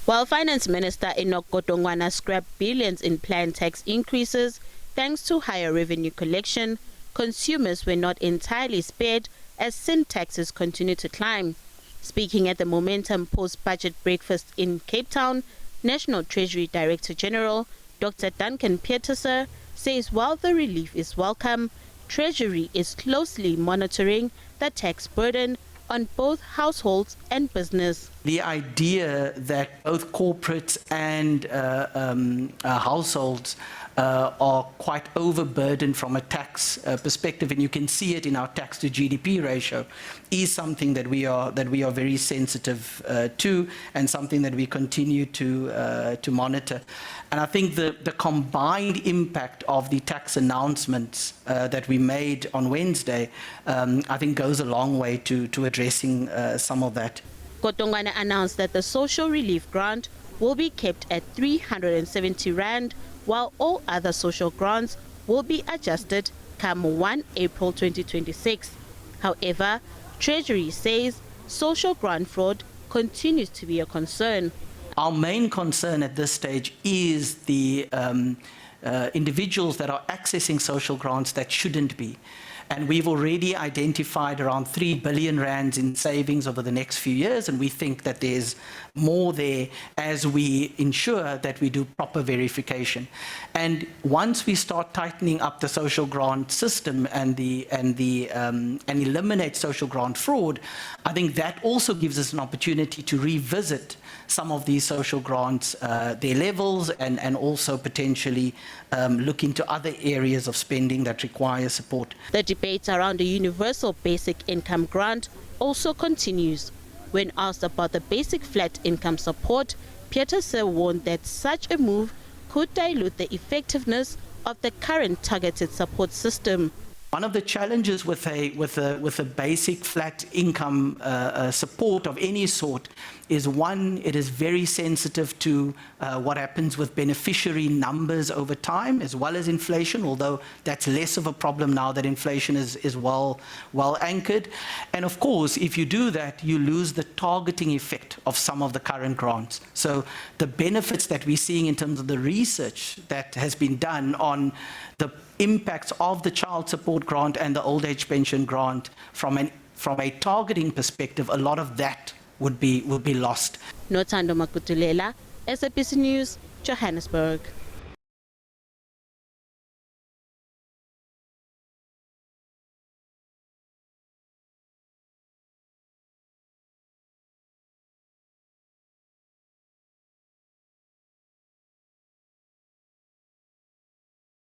While Finance Minister Enoch Godongwana scrapped billions in planned tax increases, thanks to higher revenue collection, consumers were not entirely spared as sin taxes continue to climb. Speaking at the Momentum post-budget breakfast in Cape Town, National Treasury Director-General Dr. Duncan Pieterse says while the relief is welcome, Treasury is closely monitoring the tax burden on both households and business. The idea that both corporates and households are quite overburdened from a tax perspective, and you can see it in our tax to GDP ratio, is something that we are very sensitive to, and something that we continue to monitor. And I think the combined impact of the tax announcements that we made on Wednesday, I think goes a long way to addressing some of that. Godongwana announced that the social relief grant will be kept at 370 Rand, while all other social grants will be adjusted come 1 April 2026. However, Treasury says social grant fraud continues to be a concern. Our main concern at this stage is the individuals that are accessing social grants that shouldn't be. And we've already identified around 3 billion rands in savings over the next few years, and we think that there's more there as we ensure that we do proper verification. And once we start tightening up the social grant system and eliminate social grant fraud, I think that also gives us an opportunity to revisit some of these social grants, their levels, and also potentially look into other areas of spending that require support. The debate around the universal basic income grant also continues. When asked about the basic flat income support, Pieterse warned that such a move could dilute the effectiveness of the current targeted support system. One of the challenges with a basic flat income support of any sort is, one, it is very sensitive to what happens with beneficiary numbers over time, as well as inflation, although that's less of a problem now that inflation is well anchored. And of course, if you do that, you lose the targeting effect of some of the current grants. So the benefits that we're seeing in terms of the research that has been done on the impacts of the child support grant and the old age pension grant from a targeting perspective, a lot of that would be lost. Nothando Makutulela, SABC News, Johannesburg.